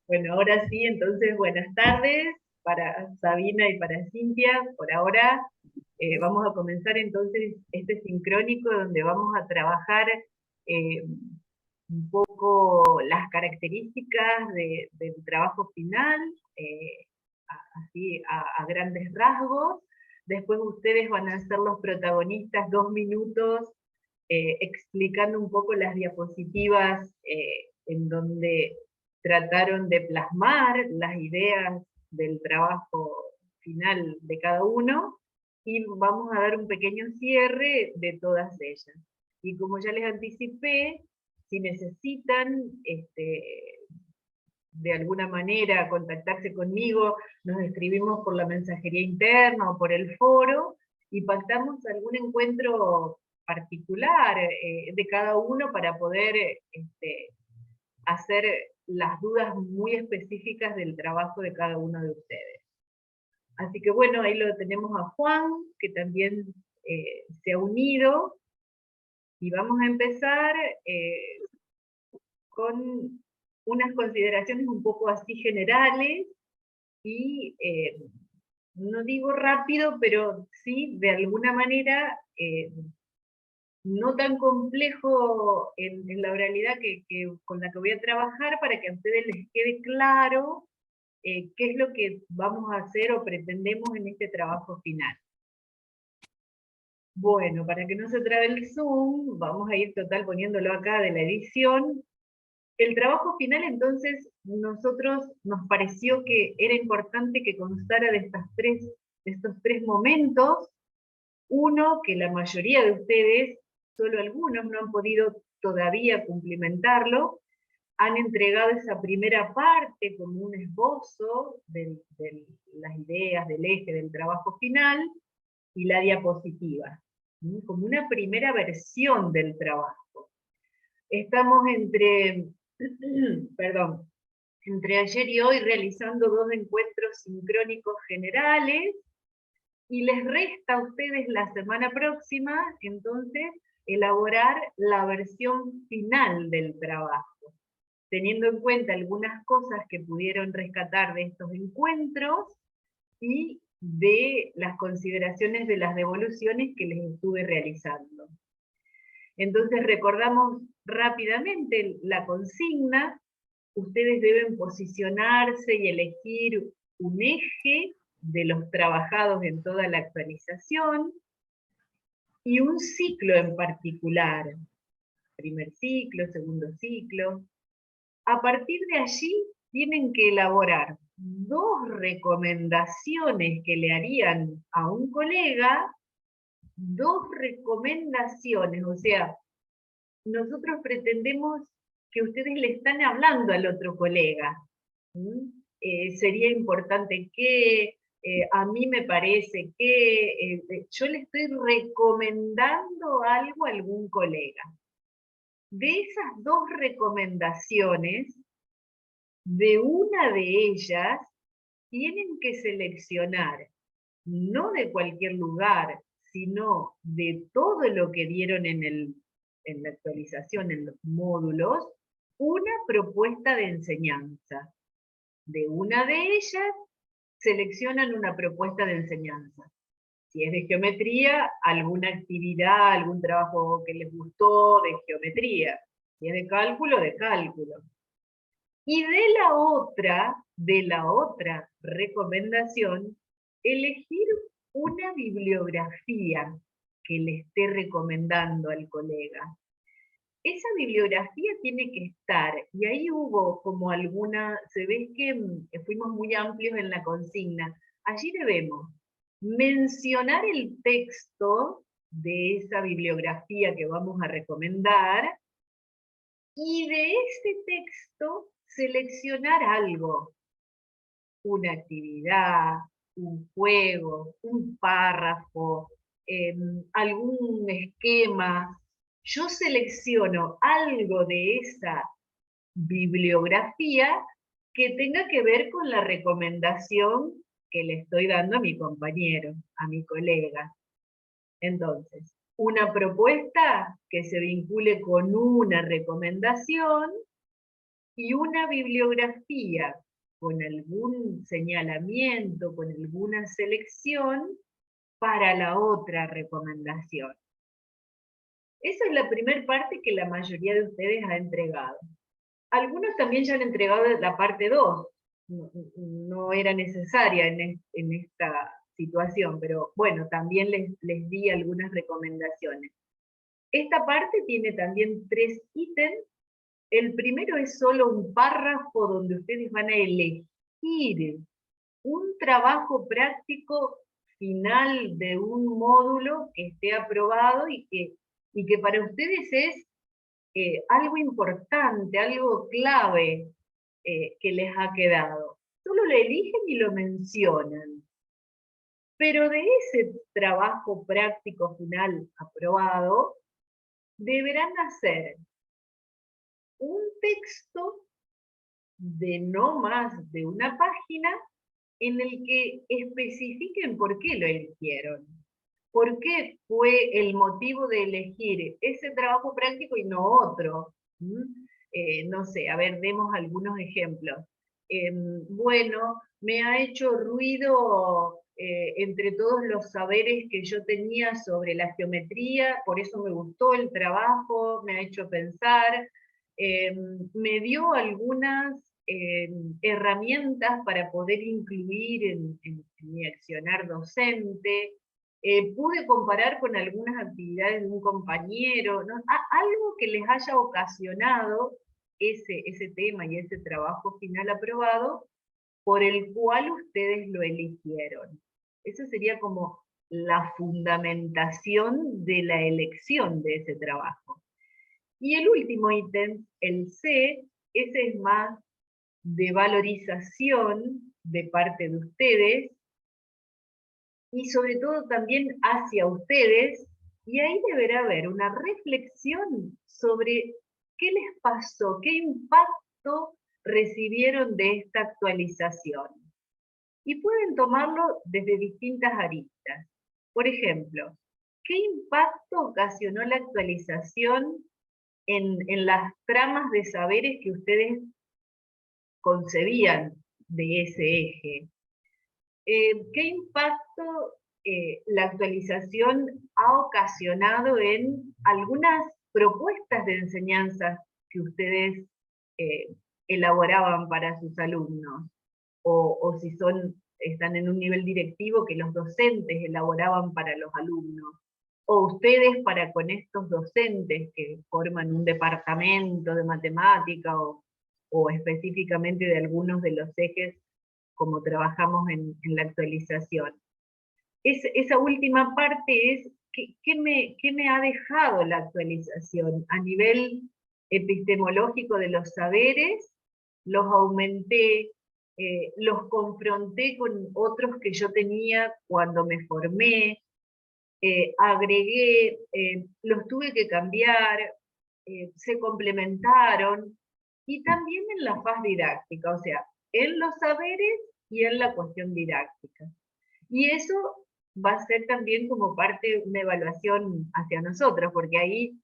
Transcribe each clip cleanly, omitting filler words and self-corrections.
Bueno, ahora sí, entonces buenas tardes para Sabina y para Cintia. Por ahora vamos a comenzar entonces este sincrónico donde vamos a trabajar eh, un poco las características del trabajo final, así a grandes rasgos. Después ustedes van a ser los protagonistas 2 minutos explicando un poco las diapositivas en donde trataron de plasmar las ideas del trabajo final de cada uno y vamos a dar un pequeño cierre de todas ellas. Y como ya les anticipé, si necesitan de alguna manera contactarse conmigo, nos escribimos por la mensajería interna o por el foro y pactamos algún encuentro particular de cada uno para poder hacer las dudas muy específicas del trabajo de cada uno de ustedes. Así que bueno, ahí lo tenemos a Juan, que también se ha unido, y vamos a empezar con unas consideraciones un poco así generales, y no digo rápido, pero sí de alguna manera no tan complejo en la oralidad con la que voy a trabajar, para que a ustedes les quede claro qué es lo que vamos a hacer o pretendemos en este trabajo final. Bueno, para que no se trabe el Zoom, vamos a ir total poniéndolo acá de la edición. El trabajo final, entonces, nosotros nos pareció que era importante que constara de estos tres momentos. Uno, que la mayoría de ustedes, solo algunos, no han podido todavía cumplimentarlo, han entregado esa primera parte como un esbozo de las ideas, del eje del trabajo final, y la diapositiva, como una primera versión del trabajo. Estamos perdón, entre ayer y hoy realizando 2 encuentros sincrónicos generales, y les resta a ustedes la semana próxima, entonces, elaborar la versión final del trabajo, teniendo en cuenta algunas cosas que pudieron rescatar de estos encuentros y de las consideraciones de las devoluciones que les estuve realizando. Entonces recordamos rápidamente la consigna. Ustedes deben posicionarse y elegir un eje de los trabajados en toda la actualización y un ciclo en particular, primer ciclo, segundo ciclo. A partir de allí tienen que elaborar 2 recomendaciones que le harían a un colega, 2 recomendaciones, o sea, nosotros pretendemos que ustedes le están hablando al otro colega. Sería importante que, a mí me parece que, yo le estoy recomendando algo a algún colega. De esas 2 recomendaciones, de una de ellas tienen que seleccionar, no de cualquier lugar, sino de todo lo que vieron en la actualización, en los módulos, una propuesta de enseñanza. De una de ellas seleccionan una propuesta de enseñanza. Si es de geometría, alguna actividad, algún trabajo que les gustó de geometría. Si es de cálculo, de cálculo. Y de la otra recomendación, elegir una bibliografía que le esté recomendando al colega. Esa bibliografía tiene que estar, y ahí hubo como alguna, se ve que fuimos muy amplios en la consigna. Allí debemos mencionar el texto de esa bibliografía que vamos a recomendar, y de ese texto seleccionar algo, una actividad, un juego, un párrafo, algún esquema. Yo selecciono algo de esa bibliografía que tenga que ver con la recomendación que le estoy dando a mi compañero, a mi colega. Entonces, una propuesta que se vincule con una recomendación, y una bibliografía con algún señalamiento, con alguna selección para la otra recomendación. Esa es la primera parte que la mayoría de ustedes ha entregado. Algunos también ya han entregado la parte 2. No era necesaria en esta situación, pero bueno, también les di algunas recomendaciones. Esta parte tiene también 3 ítems. El primero es solo un párrafo donde ustedes van a elegir un trabajo práctico final de un módulo que esté aprobado y que para ustedes es algo importante, algo clave que les ha quedado. Solo lo eligen y lo mencionan. Pero de ese trabajo práctico final aprobado, deberán hacer un texto de no más de una página en el que especifiquen por qué lo eligieron. ¿Por qué fue el motivo de elegir ese trabajo práctico y no otro? No sé, a ver, demos algunos ejemplos. Bueno, me ha hecho ruido entre todos los saberes que yo tenía sobre la geometría, por eso me gustó el trabajo, me ha hecho pensar, me dio algunas herramientas para poder incluir en mi accionar docente, pude comparar con algunas actividades de un compañero, ¿no? Algo que les haya ocasionado ese tema y ese trabajo final aprobado, por el cual ustedes lo eligieron. Eso sería como la fundamentación de la elección de ese trabajo. Y el último ítem, el C, ese es más de valorización de parte de ustedes, y sobre todo también hacia ustedes, y ahí deberá haber una reflexión sobre qué les pasó, qué impacto recibieron de esta actualización. Y pueden tomarlo desde distintas aristas. Por ejemplo, ¿qué impacto ocasionó la actualización en las tramas de saberes que ustedes concebían de ese eje? ¿Qué impacto la actualización ha ocasionado en algunas propuestas de enseñanza que ustedes eh, elaboraban para sus alumnos? O si están en un nivel directivo que los docentes elaboraban para los alumnos, o ustedes para con estos docentes que forman un departamento de matemática o específicamente de algunos de los ejes como trabajamos en la actualización. Esa última parte es, ¿qué me ha dejado la actualización? A nivel epistemológico de los saberes, los aumenté, los confronté con otros que yo tenía cuando me formé, agregué, los tuve que cambiar, se complementaron, y también en la faz didáctica, o sea, en los saberes y en la cuestión didáctica. Y eso va a ser también como parte de una evaluación hacia nosotros, porque ahí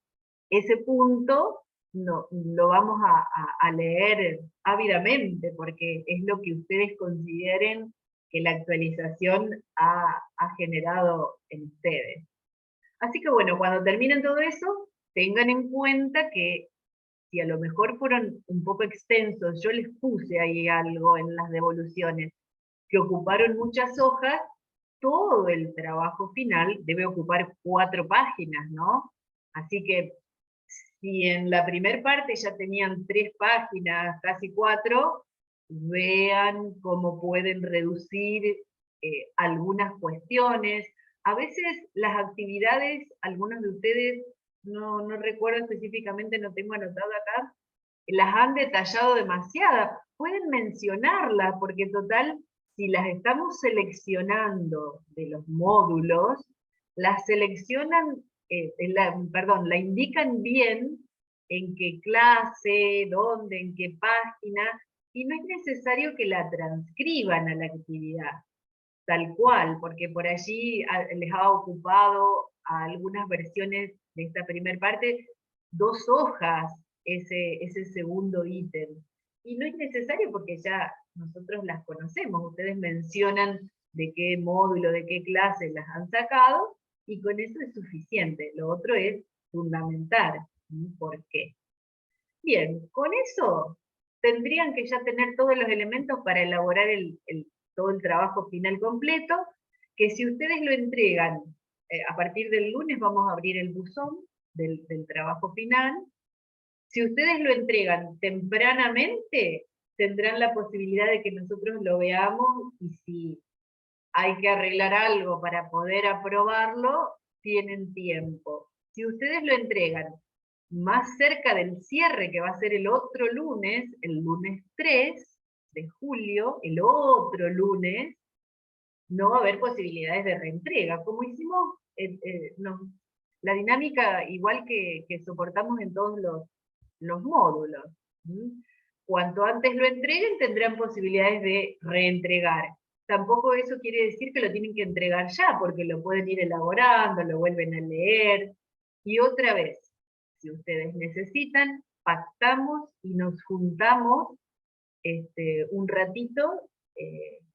ese punto lo vamos a leer ávidamente, porque es lo que ustedes consideren que la actualización ha generado en ustedes. Así que bueno, cuando terminen todo eso, tengan en cuenta que si a lo mejor fueron un poco extensos, yo les puse ahí algo en las devoluciones, que ocuparon muchas hojas, todo el trabajo final debe ocupar 4 páginas, ¿no? Así que si en la primera parte ya tenían 3 páginas, casi 4, vean cómo pueden reducir algunas cuestiones. A veces las actividades, algunos de ustedes, no recuerdo específicamente, no tengo anotado acá, las han detallado demasiado. Pueden mencionarlas, porque total, si las estamos seleccionando de los módulos, las seleccionan, perdón, la indican bien en qué clase, dónde, en qué página, y no es necesario que la transcriban a la actividad, tal cual, porque por allí les ha ocupado a algunas versiones de esta primera parte 2 hojas ese segundo ítem. y no es necesario porque ya nosotros las conocemos, ustedes mencionan de qué módulo, de qué clase las han sacado, y con eso es suficiente. Lo otro es fundamental. ¿Por qué? Bien, con eso tendrían que ya tener todos los elementos para elaborar todo el trabajo final completo, que si ustedes lo entregan, a partir del lunes vamos a abrir el buzón del trabajo final. Si ustedes lo entregan tempranamente, tendrán la posibilidad de que nosotros lo veamos, y si hay que arreglar algo para poder aprobarlo, tienen tiempo. Si ustedes lo entregan más cerca del cierre, que va a ser el otro lunes, el lunes 3 de julio, el otro lunes, no va a haber posibilidades de reentrega, como hicimos la dinámica igual que soportamos en todos los módulos. Cuanto antes lo entreguen, tendrán posibilidades de reentregar. Tampoco eso quiere decir que lo tienen que entregar ya, porque lo pueden ir elaborando, lo vuelven a leer. Y otra vez, si ustedes necesitan, pactamos y nos juntamos un ratito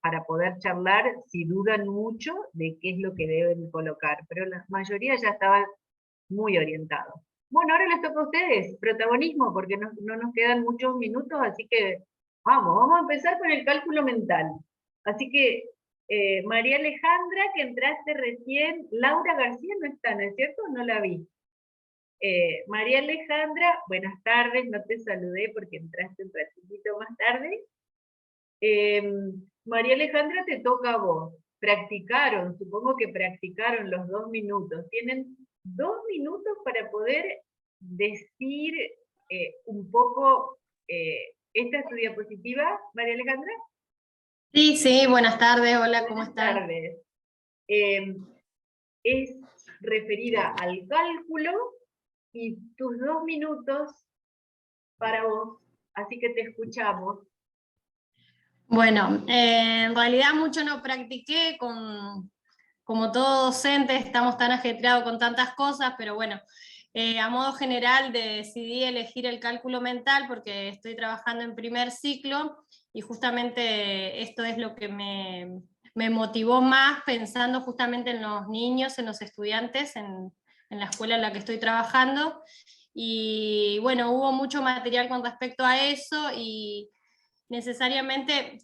para poder charlar si dudan mucho de qué es lo que deben colocar. Pero la mayoría ya estaba muy orientado. Bueno, ahora les toca a ustedes, protagonismo, porque no nos quedan muchos minutos, así que vamos a empezar con el cálculo mental. Así que, María Alejandra, que entraste recién, Laura García no está, ¿no es cierto? No la vi. María Alejandra, buenas tardes, no te saludé porque entraste un ratito más tarde. María Alejandra, te toca a vos. Practicaron, supongo que practicaron los 2 minutos. Tienen 2 minutos para poder decir un poco, ¿esta es tu diapositiva, María Alejandra? Sí, sí, buenas tardes, hola, ¿cómo están? Buenas tardes. Es referida al cálculo y tus 2 minutos para vos, así que te escuchamos. Bueno, en realidad mucho no practiqué, como todo docente estamos tan ajetreados con tantas cosas, pero bueno, a modo general decidí elegir el cálculo mental porque estoy trabajando en primer ciclo y justamente esto es lo que me motivó más, pensando justamente en los niños, en los estudiantes, en la escuela en la que estoy trabajando. Y bueno, hubo mucho material con respecto a eso y necesariamente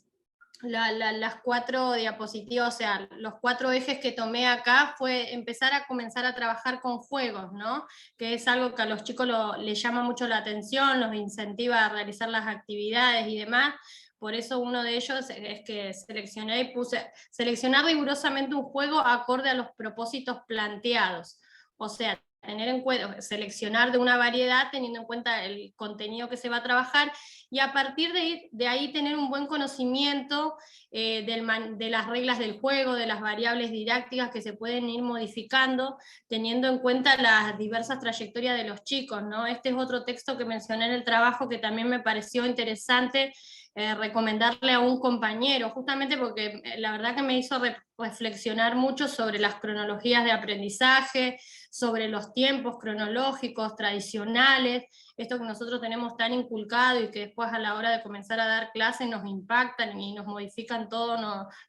las 4 diapositivas, o sea, los 4 ejes que tomé acá fue empezar a comenzar a trabajar con juegos, ¿no? Que es algo que a los chicos les llama mucho la atención, los incentiva a realizar las actividades y demás. Por eso uno de ellos es que seleccioné y puse seleccionar rigurosamente un juego acorde a los propósitos planteados. O sea, tener en cuenta, seleccionar de una variedad teniendo en cuenta el contenido que se va a trabajar y a partir de ahí tener un buen conocimiento de las reglas del juego, de las variables didácticas que se pueden ir modificando, teniendo en cuenta las diversas trayectorias de los chicos, ¿no? Este es otro texto que mencioné en el trabajo que también me pareció interesante recomendarle a un compañero, justamente porque la verdad que me hizo reflexionar mucho sobre las cronologías de aprendizaje, sobre los tiempos cronológicos tradicionales, esto que nosotros tenemos tan inculcado y que después a la hora de comenzar a dar clases nos impactan y nos modifican todo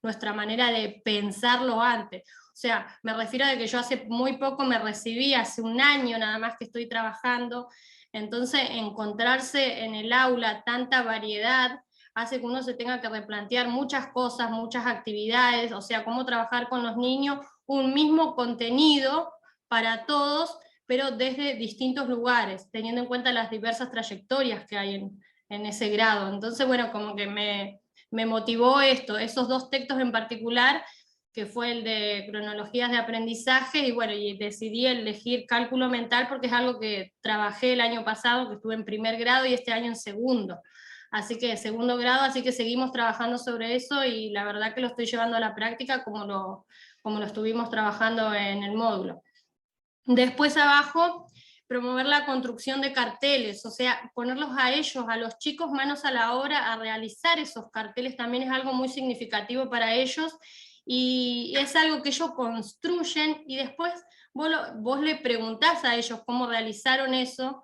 nuestra manera de pensarlo antes. O sea, me refiero a que yo hace muy poco me recibí, hace un año nada más que estoy trabajando, entonces encontrarse en el aula tanta variedad hace que uno se tenga que replantear muchas cosas, muchas actividades, o sea, cómo trabajar con los niños un mismo contenido para todos, pero desde distintos lugares, teniendo en cuenta las diversas trayectorias que hay en ese grado. Entonces, bueno, como que me motivó esto, esos 2 textos en particular, que fue el de cronologías de aprendizaje, y bueno, y decidí elegir cálculo mental porque es algo que trabajé el año pasado, que estuve en primer grado, y este año en segundo. Así que segundo grado, así que seguimos trabajando sobre eso, y la verdad que lo estoy llevando a la práctica como lo estuvimos trabajando en el módulo. Después abajo, promover la construcción de carteles, o sea, ponerlos a ellos, a los chicos, manos a la obra a realizar esos carteles también es algo muy significativo para ellos, y es algo que ellos construyen, y después vos le preguntás a ellos cómo realizaron eso,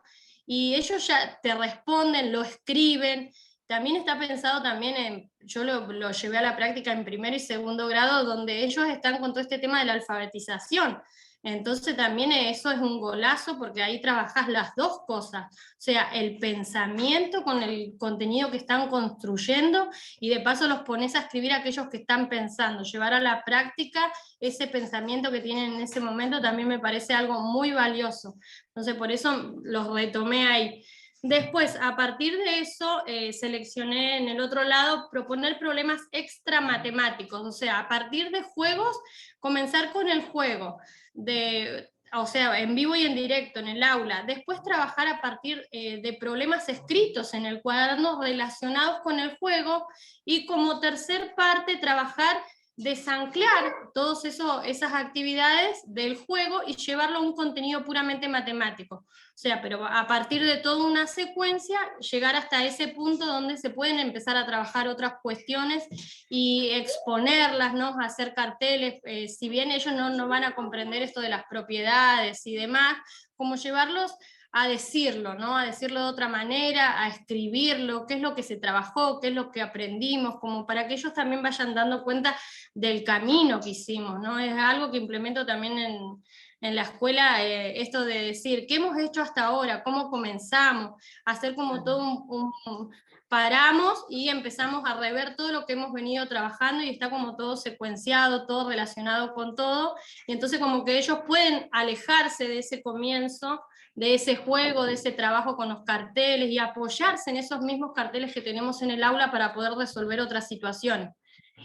y ellos ya te responden, lo escriben, también está pensado también yo lo llevé a la práctica en primero y segundo grado, donde ellos están con todo este tema de la alfabetización. Entonces también eso es un golazo, porque ahí trabajas las dos cosas, o sea, el pensamiento con el contenido que están construyendo, y de paso los pones a escribir a aquellos que están pensando, llevar a la práctica ese pensamiento que tienen en ese momento también me parece algo muy valioso. Entonces por eso los retomé ahí. Después, a partir de eso, seleccioné en el otro lado proponer problemas extra matemáticos, o sea, a partir de juegos, comenzar con el juego, o sea, en vivo y en directo, en el aula. Después trabajar a partir de problemas escritos en el cuaderno relacionados con el juego, y como tercer parte, trabajar desanclar todas esas actividades del juego y llevarlo a un contenido puramente matemático. O sea, pero a partir de toda una secuencia, llegar hasta ese punto donde se pueden empezar a trabajar otras cuestiones y exponerlas, ¿no? Hacer carteles, si bien ellos no van a comprender esto de las propiedades y demás, como llevarlos a decirlo, ¿no? A decirlo de otra manera, a escribirlo, qué es lo que se trabajó, qué es lo que aprendimos, como para que ellos también vayan dando cuenta del camino que hicimos, ¿no? Es algo que implemento también en la escuela, esto de decir, ¿qué hemos hecho hasta ahora? ¿Cómo comenzamos? Hacer como todo paramos y empezamos a rever todo lo que hemos venido trabajando, y está como todo secuenciado, todo relacionado con todo, y entonces como que ellos pueden alejarse de ese comienzo, de ese juego, de ese trabajo con los carteles, y apoyarse en esos mismos carteles que tenemos en el aula para poder resolver otras situaciones.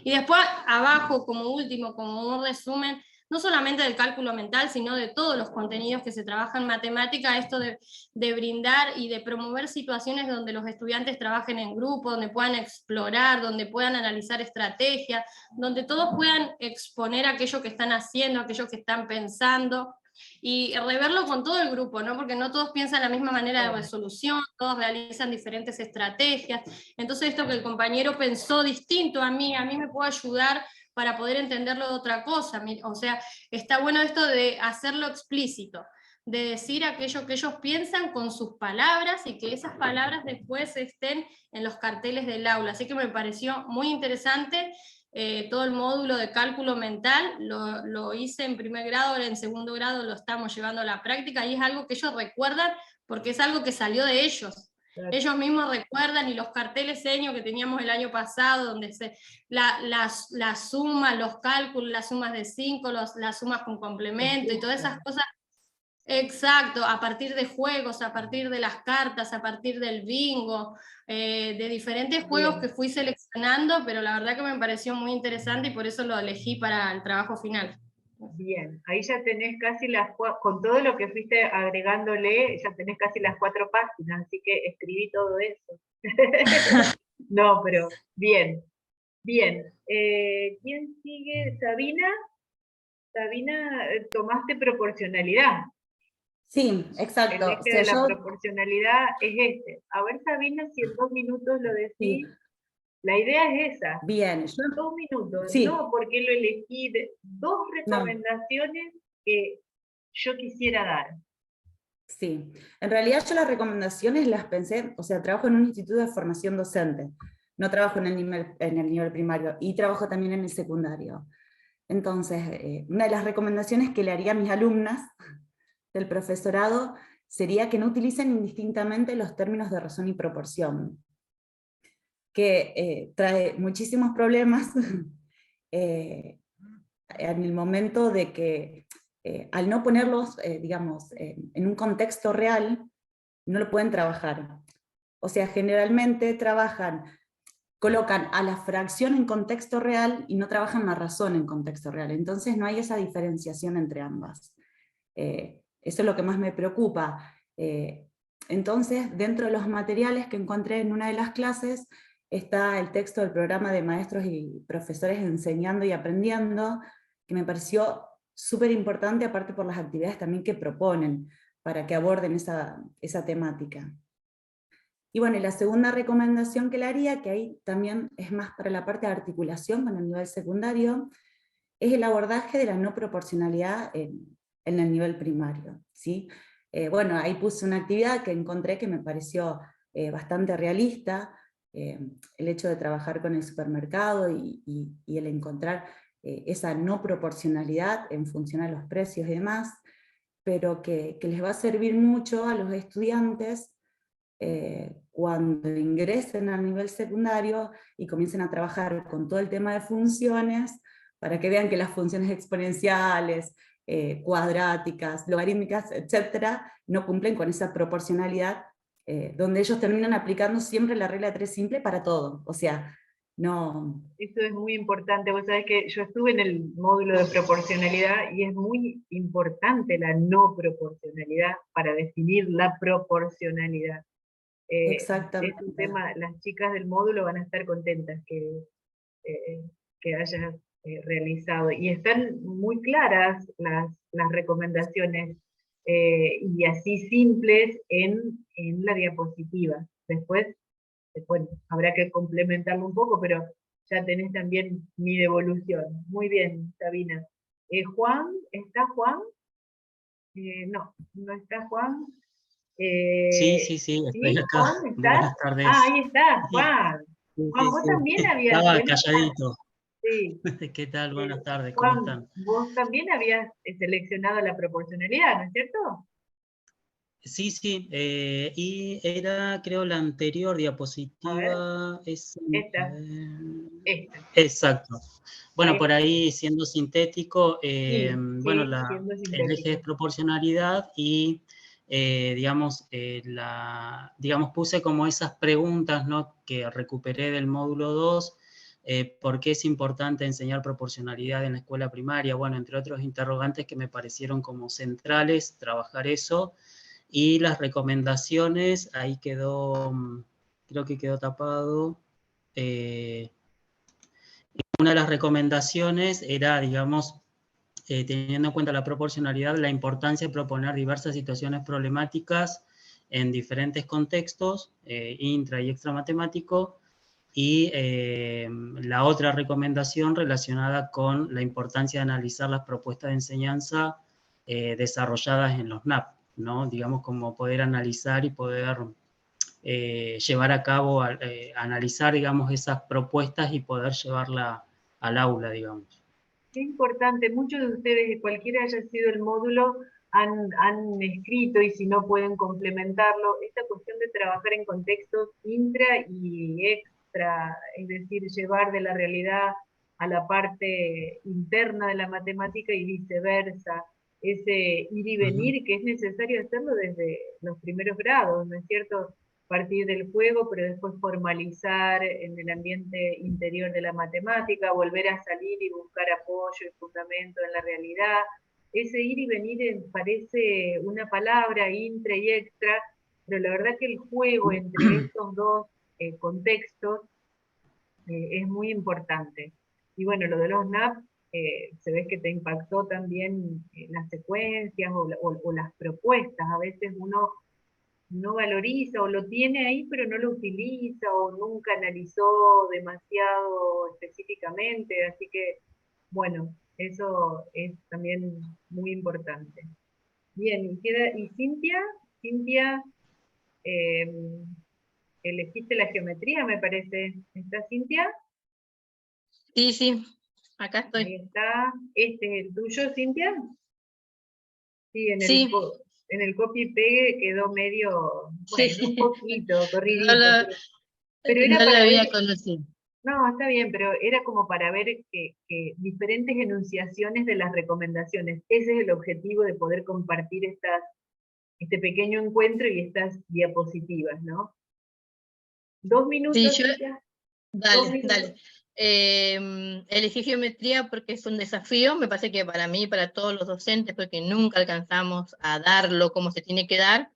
Y después abajo, como último, como un resumen, no solamente del cálculo mental, sino de todos los contenidos que se trabajan en matemática, esto de brindar y de promover situaciones donde los estudiantes trabajen en grupo, donde puedan explorar, donde puedan analizar estrategias, donde todos puedan exponer aquello que están haciendo, aquello que están pensando, y reverlo con todo el grupo, ¿no? Porque no todos piensan la misma manera de resolución, todos realizan diferentes estrategias. Entonces esto que el compañero pensó distinto a mí me puede ayudar para poder entenderlo de otra cosa. O sea, está bueno esto de hacerlo explícito, de decir aquello que ellos piensan con sus palabras, y que esas palabras después estén en los carteles del aula. Así que me pareció muy interesante. Todo el módulo de cálculo mental lo hice en primer grado, ahora en segundo grado lo estamos llevando a la práctica, y es algo que ellos recuerdan porque es algo que salió de ellos. Claro. Ellos mismos recuerdan, y los carteles seño que teníamos el año pasado, donde la suma, los cálculos, las sumas de 5, las sumas con complemento y todas esas cosas. Exacto, a partir de juegos, a partir de las cartas, a partir del bingo, de diferentes juegos que fui seleccionando, pero la verdad que me pareció muy interesante y por eso lo elegí para el trabajo final. Bien, ahí ya tenés casi con todo lo que fuiste agregándole, ya tenés casi las 4 páginas, así que escribí todo eso. No, pero bien, bien. ¿Quién sigue? Sabina. Sabina, tomaste proporcionalidad. Sí, exacto. El eje de la proporcionalidad es este. A ver, Sabina, si en 2 minutos lo decís. Sí. La idea es esa. Bien. 2 minutos. Sí. No, porque lo elegí. 2 recomendaciones que yo quisiera dar. Sí. En realidad yo las recomendaciones las pensé, o sea, trabajo en un instituto de formación docente. No trabajo en el nivel primario, y trabajo también en el secundario. Entonces, una de las recomendaciones que le haría a mis alumnas del profesorado sería que no utilicen indistintamente los términos de razón y proporción, que trae muchísimos problemas en el momento de que al no ponerlos, digamos, en un contexto real, no lo pueden trabajar. O sea, generalmente colocan a la fracción en contexto real y no trabajan la razón en contexto real. Entonces no hay esa diferenciación entre ambas. Eso es lo que más me preocupa. Entonces, dentro de los materiales que encontré en una de las clases, está el texto del programa de maestros y profesores enseñando y aprendiendo, que me pareció súper importante, aparte por las actividades también que proponen, para que aborden esa temática. Y bueno, y la segunda recomendación que le haría, que ahí también es más para la parte de articulación con el nivel secundario, es el abordaje de la no proporcionalidad en el nivel primario, ¿sí? Bueno, ahí puse una actividad que encontré que me pareció bastante realista, el hecho de trabajar con el supermercado y el encontrar esa no proporcionalidad en función a los precios y demás, pero que les va a servir mucho a los estudiantes cuando ingresen al nivel secundario y comiencen a trabajar con todo el tema de funciones, para que vean que las funciones exponenciales, cuadráticas, logarítmicas, etcétera, no cumplen con esa proporcionalidad, donde ellos terminan aplicando siempre la regla de 3 simple para todo. O sea, no... Eso es muy importante. Vos sabés que yo estuve en el módulo de proporcionalidad y es muy importante la no proporcionalidad para definir la proporcionalidad. Es un Exactamente. tema, las chicas del módulo van a estar contentas que hayas realizado. Y están muy claras las recomendaciones y así simples en la diapositiva. Después, bueno, habrá que complementarlo un poco, pero ya tenés también mi devolución. Muy bien, Sabina. Juan, ¿está Juan? No está Juan. Sí, sí, sí, estoy ¿Sí? acá. Juan, ¿estás? Buenas Ah, tardes. ahí está, Sí, Juan. sí, Juan, sí, vos sí. también habías, Estaba bueno, calladito. sí. ¿Qué tal? Buenas tardes, ¿cómo Juan, están? vos también habías seleccionado la proporcionalidad, ¿no es cierto? Sí, sí, y era, creo, la anterior A ver, diapositiva. esta, esta. Exacto. Bueno, Ahí por está. ahí, siendo sintético, Sí, bueno, sí, siendo el eje es sintético. proporcionalidad y, digamos, digamos, puse como esas preguntas, ¿no?, que recuperé del módulo 2, ¿por qué es importante enseñar proporcionalidad en la escuela primaria? Bueno, entre otros interrogantes que me parecieron como centrales, trabajar eso, y las recomendaciones, ahí quedó, creo que quedó tapado. Una de las recomendaciones era, digamos, teniendo en cuenta la proporcionalidad, la importancia de proponer diversas situaciones problemáticas en diferentes contextos, intra y extra matemático, y la otra recomendación relacionada con la importancia de analizar las propuestas de enseñanza desarrolladas en los NAP, ¿no? Digamos, como poder analizar y poder llevar a cabo, analizar, digamos, esas propuestas y poder llevarla al aula, digamos. Qué importante, muchos de ustedes, cualquiera haya sido el módulo, han escrito, y si no pueden complementarlo, esta cuestión de trabajar en contextos intra y extra, es decir, llevar de la realidad a la parte interna de la matemática y viceversa, ese ir y venir que es necesario hacerlo desde los primeros grados, ¿no es cierto? Partir del juego, pero después formalizar en el ambiente interior de la matemática, volver a salir y buscar apoyo y fundamento en la realidad. Ese ir y venir parece una palabra intra y extra, pero la verdad que el juego entre estos dos contextos es muy importante. Y bueno, lo de los NAP, se ve que te impactó también las secuencias o las propuestas. A veces uno no valoriza o lo tiene ahí pero no lo utiliza o nunca analizó demasiado específicamente, así que bueno, eso es también muy importante. Bien, y Cintia, Cintia, eh, elegiste la geometría, me parece. ¿Está Cintia? Sí, sí, acá Ahí estoy. está. ¿Este es el tuyo, Cintia? Sí, Sí, en el copy y pegue quedó medio, bueno, un sí, poquito, no corridito, lo, pero era no lo para ver. había conocido. No, está bien, pero era como para ver que diferentes enunciaciones de las recomendaciones. Ese es el objetivo de poder compartir este pequeño encuentro y estas diapositivas, ¿no? 2 Sí, minutos, yo, Cintia. 2 dale, minutos. dale. Elegí geometría porque es un desafío, me parece que para mí y para todos los docentes, porque nunca alcanzamos a darlo como se tiene que dar.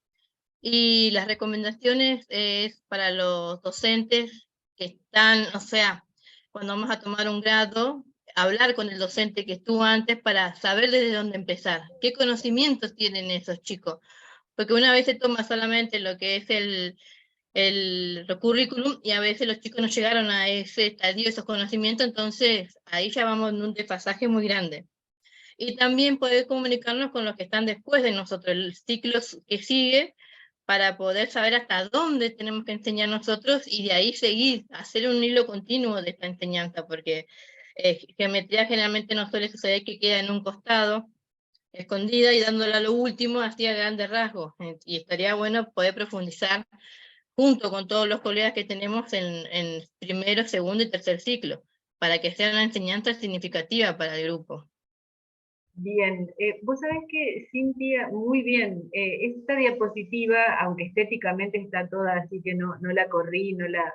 Y las recomendaciones es para los docentes que están, o sea, cuando vamos a tomar un grado, hablar con el docente que estuvo antes para saber desde dónde empezar, qué conocimientos tienen esos chicos, porque una vez se toma solamente lo que es el currículum y a veces los chicos no llegaron a ese estadio, esos conocimientos, entonces ahí ya vamos en un desfasaje muy grande. Y también poder comunicarnos con los que están después de nosotros, el ciclo que sigue, para poder saber hasta dónde tenemos que enseñar nosotros y de ahí seguir, hacer un hilo continuo de esta enseñanza, porque geometría generalmente no suele suceder que queda en un costado, escondida y dándola a lo último, así a grandes rasgos, y estaría bueno poder profundizar junto con todos los colegas que tenemos en primero, segundo y tercer ciclo, para que sea una enseñanza significativa para el grupo. Bien, vos sabés que, Cintia, muy bien, esta diapositiva, aunque estéticamente está toda así que no la corrí, no la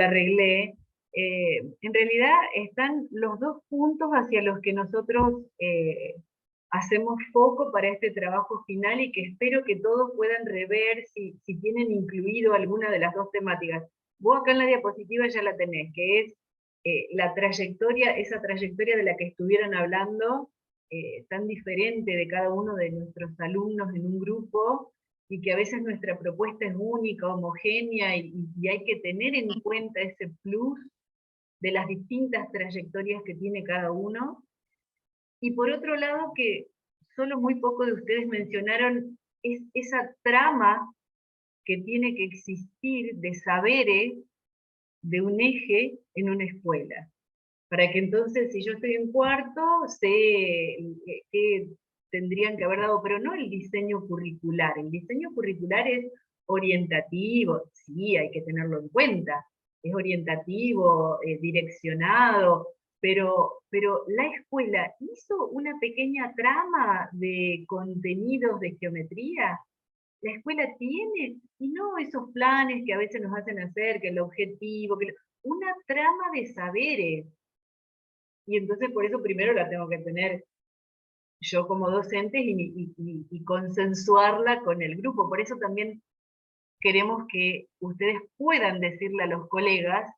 arreglé, en realidad están los dos puntos hacia los que nosotros hacemos foco para este trabajo final y que espero que todos puedan rever si tienen incluido alguna de las dos temáticas. Vos acá en la diapositiva ya la tenés, que es la trayectoria, esa trayectoria de la que estuvieron hablando, tan diferente de cada uno de nuestros alumnos en un grupo, y que a veces nuestra propuesta es única, homogénea, y hay que tener en cuenta ese plus de las distintas trayectorias que tiene cada uno. Y por otro lado, que solo muy pocos de ustedes mencionaron, es esa trama que tiene que existir de saberes de un eje en una escuela. Para que entonces, si yo estoy en cuarto, sé qué tendrían que haber dado, pero no el diseño curricular. El diseño curricular es orientativo, sí, hay que tenerlo en cuenta. Es orientativo, direccionado, pero la escuela hizo una pequeña trama de contenidos de geometría. La escuela tiene, y no esos planes que a veces nos hacen hacer, que el objetivo, una trama de saberes. Y entonces por eso primero la tengo que tener yo como docente y consensuarla con el grupo. Por eso también queremos que ustedes puedan decirle a los colegas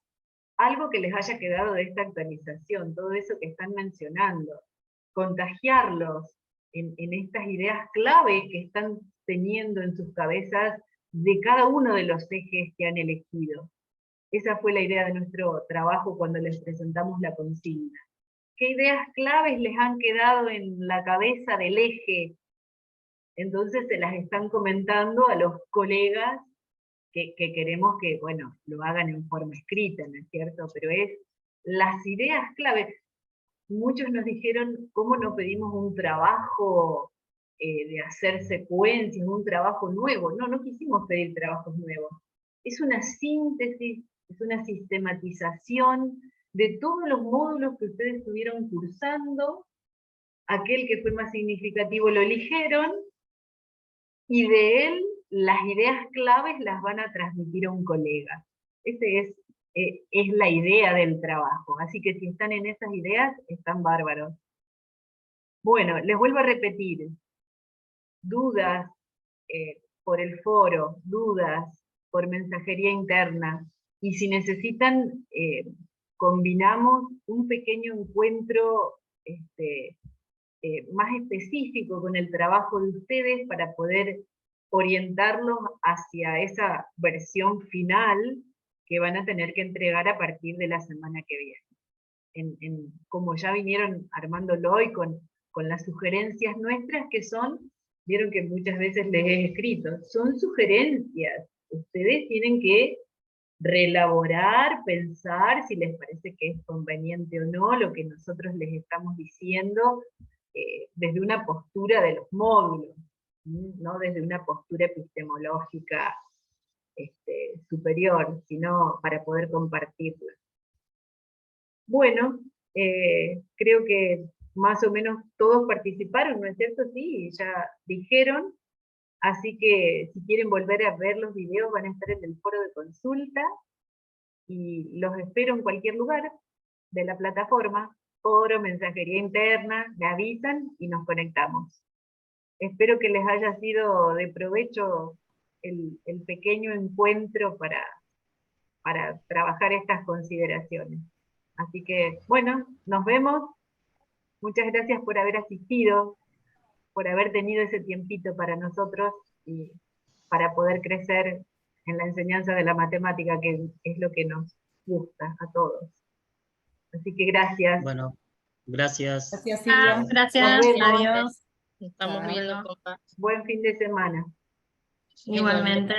algo que les haya quedado de esta actualización, todo eso que están mencionando, contagiarlos en estas ideas clave que están teniendo en sus cabezas de cada uno de los ejes que han elegido. Esa fue la idea de nuestro trabajo cuando les presentamos la consigna. ¿Qué ideas claves les han quedado en la cabeza del eje? Entonces se las están comentando a los colegas que queremos que, bueno, lo hagan en forma escrita, ¿no es cierto? Pero es las ideas claves. Muchos nos dijeron, ¿cómo no pedimos un trabajo de hacer secuencias, un trabajo nuevo? No quisimos pedir trabajos nuevos. Es una síntesis, es una sistematización de todos los módulos que ustedes estuvieron cursando. Aquel que fue más significativo lo eligieron, y de él las ideas claves las van a transmitir a un colega. Esa es la idea del trabajo, así que si están en esas ideas, están bárbaros. Bueno, les vuelvo a repetir, dudas por el foro, dudas por mensajería interna, y si necesitan, combinamos un pequeño encuentro más específico con el trabajo de ustedes para poder orientarlos hacia esa versión final que van a tener que entregar a partir de la semana que viene. Como ya vinieron armándolo y con las sugerencias nuestras, que son, vieron que muchas veces les he escrito, son sugerencias. Ustedes tienen que reelaborar, pensar si les parece que es conveniente o no lo que nosotros les estamos diciendo, desde una postura de los módulos, no desde una postura epistemológica superior, sino para poder compartirla. Bueno, creo que más o menos todos participaron, ¿no es cierto? Sí, ya dijeron, así que si quieren volver a ver los videos van a estar en el foro de consulta, y los espero en cualquier lugar de la plataforma, foro, mensajería interna, me avisan y nos conectamos. Espero que les haya sido de provecho el pequeño encuentro para trabajar estas consideraciones. Así que, bueno, nos vemos. Muchas gracias por haber asistido, por haber tenido ese tiempito para nosotros y para poder crecer en la enseñanza de la matemática, que es lo que nos gusta a todos. Así que gracias. Bueno, gracias. Gracias, Silvia. Gracias, Nos vemos. adiós. Estamos Chao. viendo, compa. Buen fin de semana. Igualmente.